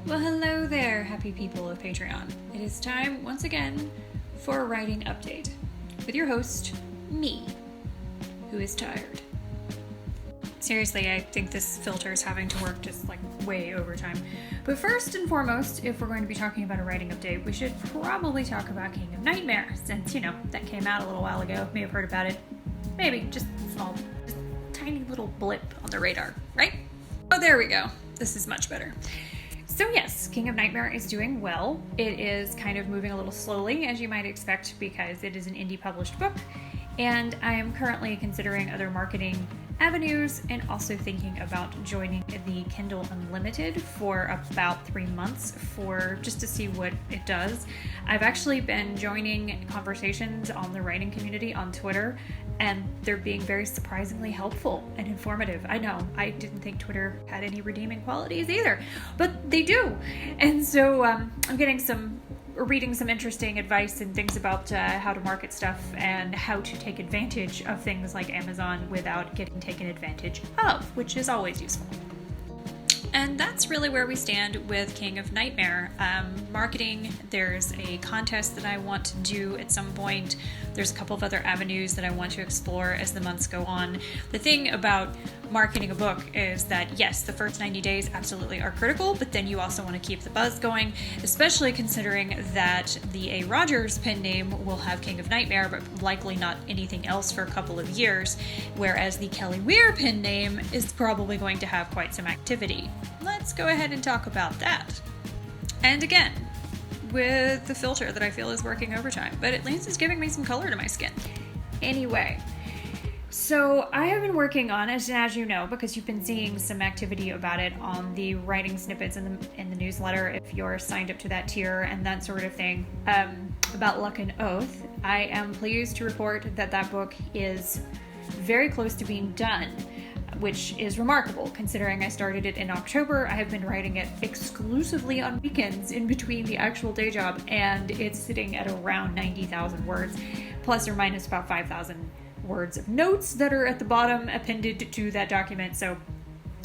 Well, hello there, happy people of Patreon. It is time, once again, for a writing update with your host, me, who is tired. Seriously, I think this filter is having to work just like way overtime. But first and foremost, if we're going to be talking about a writing update, we should probably talk about King of Nightmare, since, that came out a little while ago. May have heard about it. Maybe, just small, just tiny little blip on the radar, right? Oh, there we go. This is much better. So yes, King of Nightmare is doing well. It is kind of moving a little slowly, as you might expect, because it is an indie published book, and I am currently considering other marketing avenues and also thinking about joining the Kindle Unlimited for about 3 months just to see what it does. I've actually been joining conversations on the writing community on Twitter, and they're being very surprisingly helpful and informative. I know, I didn't think Twitter had any redeeming qualities either, but they do. And so I'm reading some interesting advice and things about how to market stuff and how to take advantage of things like Amazon without getting taken advantage of, which is always useful. And that's really where we stand with King of Nightmare. Marketing, there's a contest that I want to do at some point. There's a couple of other avenues that I want to explore as the months go on. The thing about marketing a book is that, yes, the first 90 days absolutely are critical, but then you also want to keep the buzz going, especially considering that the A. Rogers pen name will have King of Nightmare, but likely not anything else for a couple of years, whereas the Kelly Weir pen name is probably going to have quite some activity. Let's go ahead and talk about that. And again, with the filter that I feel is working overtime, but at least it's giving me some color to my skin. Anyway, so I have been working on, as you know, because you've been seeing some activity about it on the writing snippets in the newsletter, if you're signed up to that tier and that sort of thing, about Luck and Oath. I am pleased to report that book is very close to being done, which is remarkable considering I started it in October. I have been writing it exclusively on weekends in between the actual day job, and it's sitting at around 90,000 words, plus or minus about 5,000 words of notes that are at the bottom appended to that document.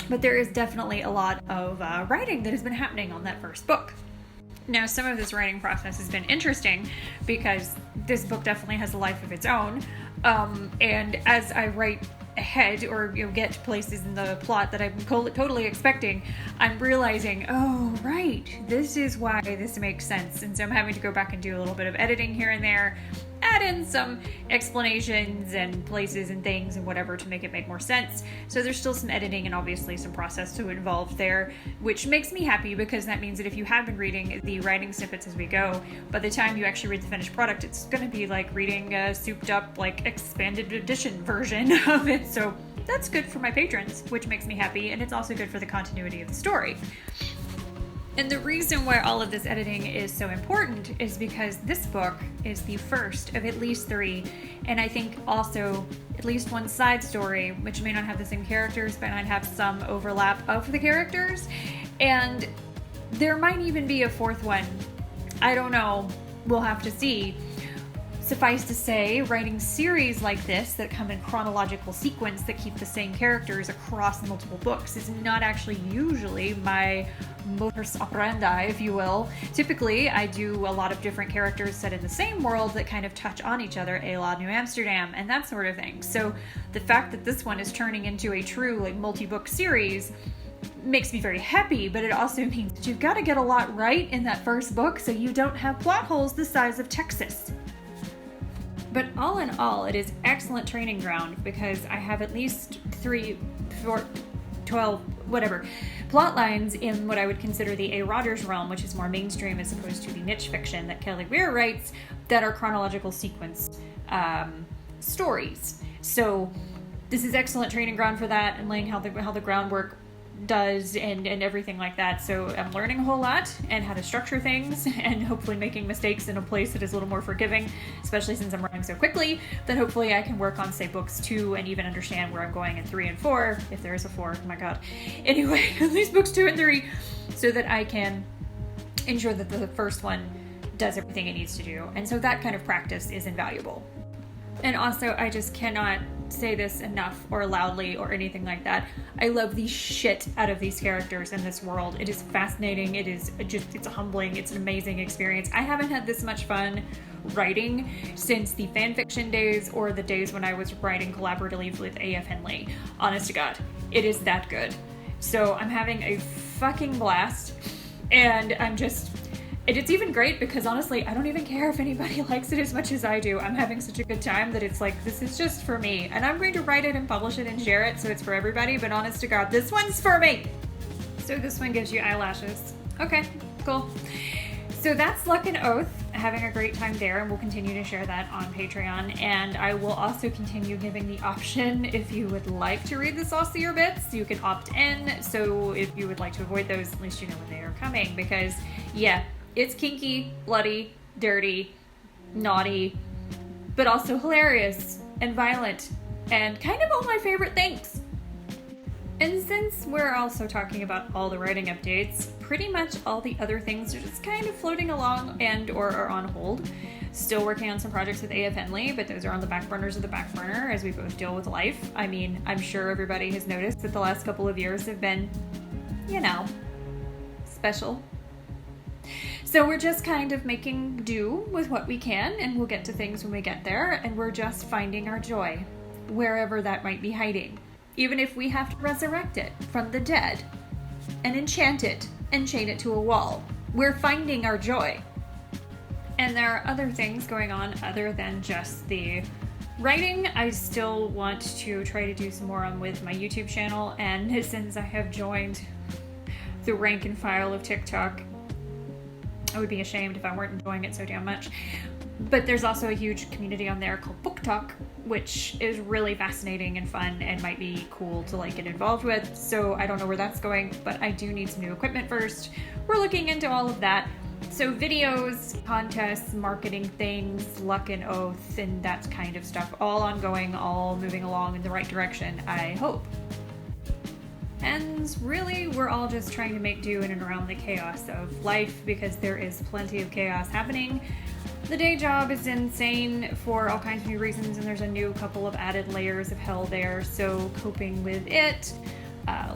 But there is definitely a lot of writing that has been happening on that first book. Now, some of this writing process has been interesting because this book definitely has a life of its own, and as I write ahead or get to places in the plot that I'm totally expecting, I'm realizing, oh right, this is why this makes sense. And so I'm having to go back and do a little bit of editing here and there, add in some explanations and places and things and whatever to make it make more sense. So there's still some editing and obviously some process to involved there, which makes me happy because that means that if you have been reading the writing snippets as we go, by the time you actually read the finished product, it's going to be like reading a souped up, like expanded edition version of it. So that's good for my patrons, which makes me happy, and it's also good for the continuity of the story. And the reason why all of this editing is so important is because this book is the first of at least 3, and I think also at least one side story, which may not have the same characters, but might have some overlap of the characters, and there might even be a 4th one. I don't know. We'll have to see. Suffice to say, writing series like this that come in chronological sequence that keep the same characters across multiple books is not actually usually my modus operandi, if you will. Typically, I do a lot of different characters set in the same world that kind of touch on each other, a la New Amsterdam, and that sort of thing. So the fact that this one is turning into a true multi-book series makes me very happy, but it also means that you've got to get a lot right in that first book so you don't have plot holes the size of Texas. But all in all, it is excellent training ground because I have at least 3, 4, 12, whatever, plot lines in what I would consider the A. Rogers realm, which is more mainstream as opposed to the niche fiction that Kelly Weir writes, that are chronological sequence stories. So this is excellent training ground for that and laying how the groundwork does and everything like that. So I'm learning a whole lot and how to structure things and hopefully making mistakes in a place that is a little more forgiving, especially since I'm running so quickly. Then hopefully I can work on, say, books 2 and even understand where I'm going in 3 and 4, if there is a 4. Oh my god. Anyway, at least books 2 and 3, so that I can ensure that the first one does everything it needs to do. And so that kind of practice is invaluable. And also, I just cannot say this enough or loudly or anything like that. I love the shit out of these characters in this world. It is fascinating. It's humbling. It's an amazing experience. I haven't had this much fun writing since the fanfiction days or the days when I was writing collaboratively with A.F. Henley. Honest to God, it is that good. So I'm having a fucking blast, and it's even great because honestly, I don't even care if anybody likes it as much as I do. I'm having such a good time that it's like, this is just for me. And I'm going to write it and publish it and share it, so it's for everybody, but honest to God, this one's for me. So this one gives you eyelashes. Okay, cool. So that's Luck and Oath, having a great time there, and we'll continue to share that on Patreon. And I will also continue giving the option, if you would like to read the saucier bits, you can opt in. So if you would like to avoid those, at least you know when they are coming, because yeah, it's kinky, bloody, dirty, naughty, but also hilarious and violent and kind of all my favorite things. And since we're also talking about all the writing updates, pretty much all the other things are just kind of floating along and or are on hold. Still working on some projects with A.F. Henley, but those are on the back burners of the back burner as we both deal with life. I mean, I'm sure everybody has noticed that the last couple of years have been, special. So we're just kind of making do with what we can, and we'll get to things when we get there, and we're just finding our joy, wherever that might be hiding. Even if we have to resurrect it from the dead, and enchant it, and chain it to a wall. We're finding our joy. And there are other things going on other than just the writing. I still want to try to do some more on with my YouTube channel, and since I have joined the rank and file of TikTok, I would be ashamed if I weren't enjoying it so damn much. But there's also a huge community on there called Book Talk, which is really fascinating and fun and might be cool to get involved with. So I don't know where that's going, but I do need some new equipment first. We're looking into all of that. So videos, contests, marketing things, Luck and Oath, and that kind of stuff, all ongoing, all moving along in the right direction, I hope. And really, we're all just trying to make do in and around the chaos of life, because there is plenty of chaos happening. The day job is insane for all kinds of new reasons, and there's a new couple of added layers of hell there, so coping with it.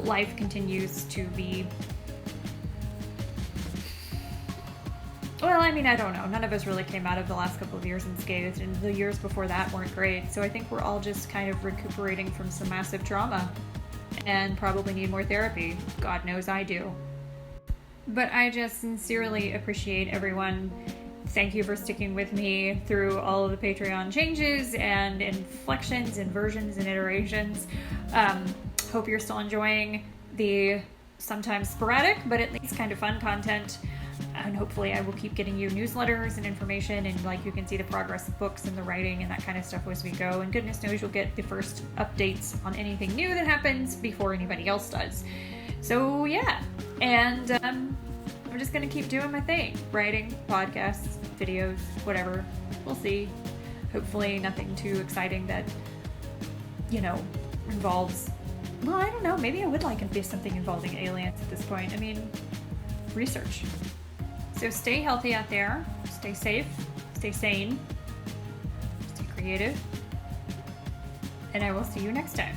Life continues to be... Well, I mean, I don't know. None of us really came out of the last couple of years unscathed, and the years before that weren't great, so I think we're all just kind of recuperating from some massive trauma. And probably need more therapy. God knows I do. But I just sincerely appreciate everyone. Thank you for sticking with me through all of the Patreon changes and inflections and versions and iterations. Hope you're still enjoying the sometimes sporadic, but at least kind of fun content. And hopefully I will keep getting you newsletters and information, and you can see the progress of books and the writing and that kind of stuff as we go. And goodness knows you'll get the first updates on anything new that happens before anybody else does. So yeah, and I'm just gonna keep doing my thing. Writing, podcasts, videos, whatever. We'll see. Hopefully nothing too exciting that, involves... Well, I don't know. Maybe I would like it be something involving aliens at this point. I mean, research. So stay healthy out there, stay safe, stay sane, stay creative, and I will see you next time.